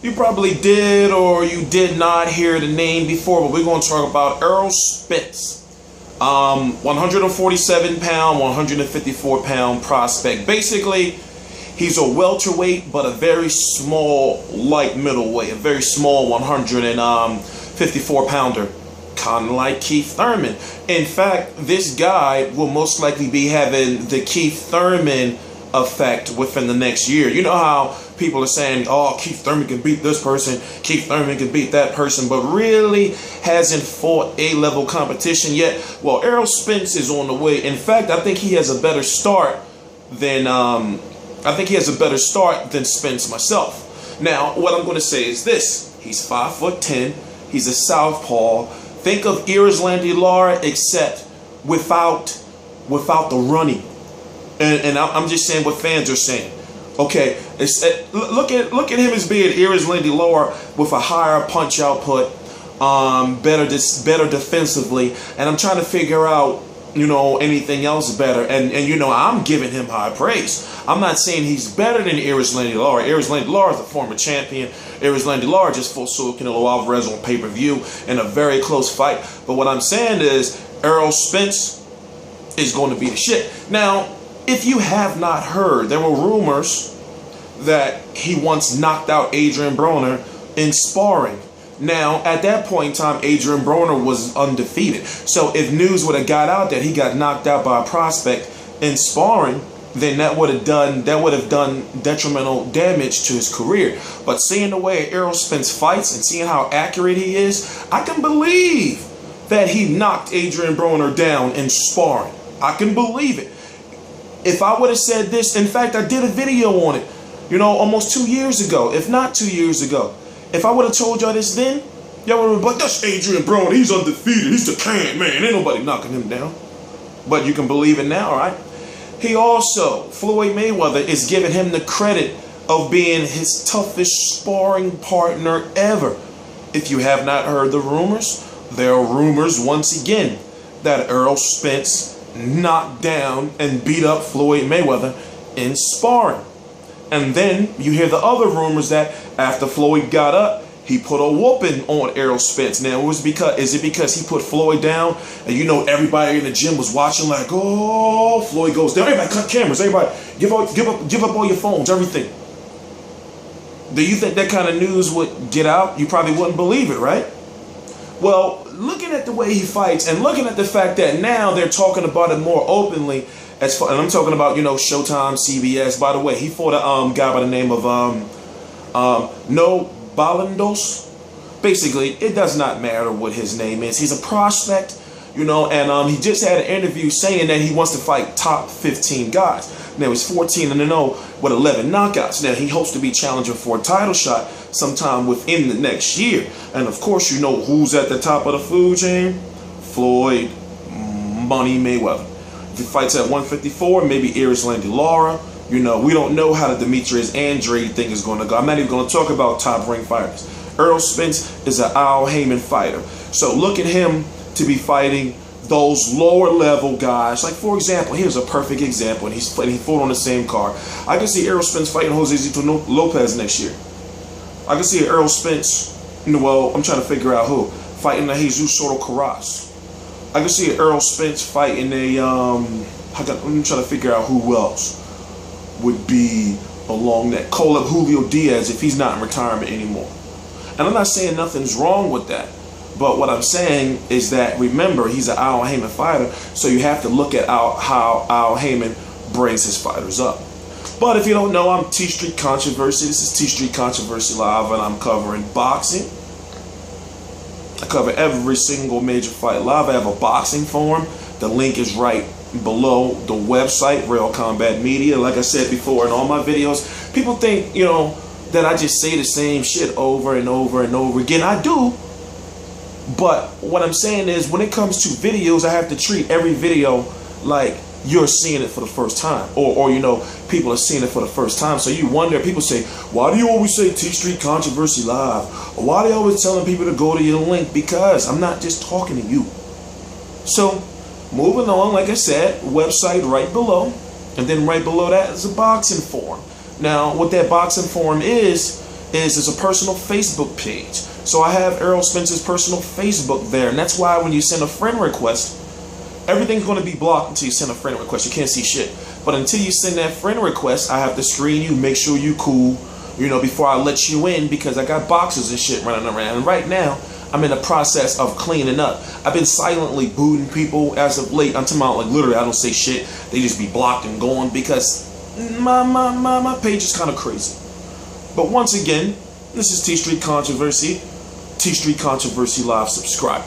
You probably did or you did not hear the name before, but we're going to talk about Errol Spence. 147 pound, 154 pound prospect. Basically, he's a welterweight, but a very small light middleweight, a very small 154 pounder, kind of like Keith Thurman. In fact, this guy will most likely be having the Keith Thurman effect within the next year. You know how people are saying, oh, Keith Thurman can beat this person, Keith Thurman can beat that person, but really hasn't fought A-level competition yet. Well, Errol Spence is on the way. In fact, I think he has a better start than Spence myself. Now, what I'm going to say is this: he's 5'10", he's a southpaw. Think of Errol Lara, except without the running. And I'm just saying what fans are saying. Okay, look at him as being Errol Lara with a higher punch output, better defensively, and I'm trying to figure out, you know, anything else better. And you know, I'm giving him high praise. I'm not saying he's better than Errol Lara. Errol Lara is a former champion. Errol Lara just fought Canelo Alvarez on pay-per-view in a very close fight. But what I'm saying is Errol Spence is going to be the shit. Now, if you have not heard, there were rumors that he once knocked out Adrien Broner in sparring. Now, at that point in time, Adrien Broner was undefeated. So if news would have got out that he got knocked out by a prospect in sparring, then that would have done detrimental damage to his career. But seeing the way Errol Spence fights and seeing how accurate he is, I can believe that he knocked Adrien Broner down in sparring. I can believe it. If I would have said this, in fact, I did a video on it, you know, almost 2 years ago, if not 2 years ago. If I would have told y'all this then, y'all would have been like, that's Adrien Broner, he's undefeated, he's the can, man, ain't nobody knocking him down. But you can believe it now, right? He also, Floyd Mayweather, is giving him the credit of being his toughest sparring partner ever. If you have not heard the rumors, there are rumors once again that Errol Spence knocked down and beat up Floyd Mayweather in sparring. And then you hear the other rumors that after Floyd got up, he put a whooping on Errol Spence. Now, is it because he put Floyd down and, you know, everybody in the gym was watching like, oh, Floyd goes down. Everybody cut cameras. Everybody give up all your phones, everything. Do you think that kind of news would get out? You probably wouldn't believe it, right? Well, looking at the way he fights and looking at the fact that now they're talking about it more openly, and I'm talking about, you know, Showtime, CBS. By the way, he fought a guy by the name of Noe Bolanos. Basically, it does not matter what his name is. He's a prospect, you know, and he just had an interview saying that he wants to fight top 15 guys. Now, he's 14-0 with 11 knockouts. Now, he hopes to be challenging for a title shot sometime within the next year. And, of course, you know who's at the top of the food chain? Floyd Money Mayweather. If he fights at 154, maybe Errol Lara. You know, we don't know how the Demetrius Andrade thing is going to go. I'm not even going to talk about top ring fighters. Errol Spence is an Haymon fighter. So look at him to be fighting those lower level guys. Like, for example, here's a perfect example, and he fought on the same card. I can see Errol Spence fighting Jose Zito Lopez next year. I can see Errol Spence, well, I'm trying to figure out who, fighting a Jesus Soto Carras. I can see Errol Spence fighting I'm trying to figure out who else would be along that. Call up Julio Diaz if he's not in retirement anymore. And I'm not saying nothing's wrong with that. But what I'm saying is that, remember, he's an Haymon fighter, so you have to look at how Haymon brings his fighters up. But if you don't know, I'm T Street Controversy. This is T Street Controversy Live, and I'm covering boxing. I cover every single major fight live. I have a boxing forum. The link is right below the website, Real Combat Media. Like I said before in all my videos, people think, you know, that I just say the same shit over and over and over again. I do. But what I'm saying is, when it comes to videos, I have to treat every video like you're seeing it for the first time, or you know, people are seeing it for the first time. So you wonder, people say, why do you always say T Street Controversy Live? Or why are they always telling people to go to your link? Because I'm not just talking to you. So moving on, like I said, website right below, and then right below that is a boxing forum. Now, what that boxing forum is is there's a personal Facebook page. So I have Errol Spence's personal Facebook there, and that's why when you send a friend request, everything's going to be blocked until you send a friend request. You can't see shit. But until you send that friend request, I have to screen you, make sure you cool, you know, before I let you in, because I got boxes and shit running around. And right now, I'm in the process of cleaning up. I've been silently booting people as of late. I'm talking about, like, literally, I don't say shit. They just be blocked and going because my page is kind of crazy. But once again, this is T Street Controversy. T Street Controversy Live. Subscribe.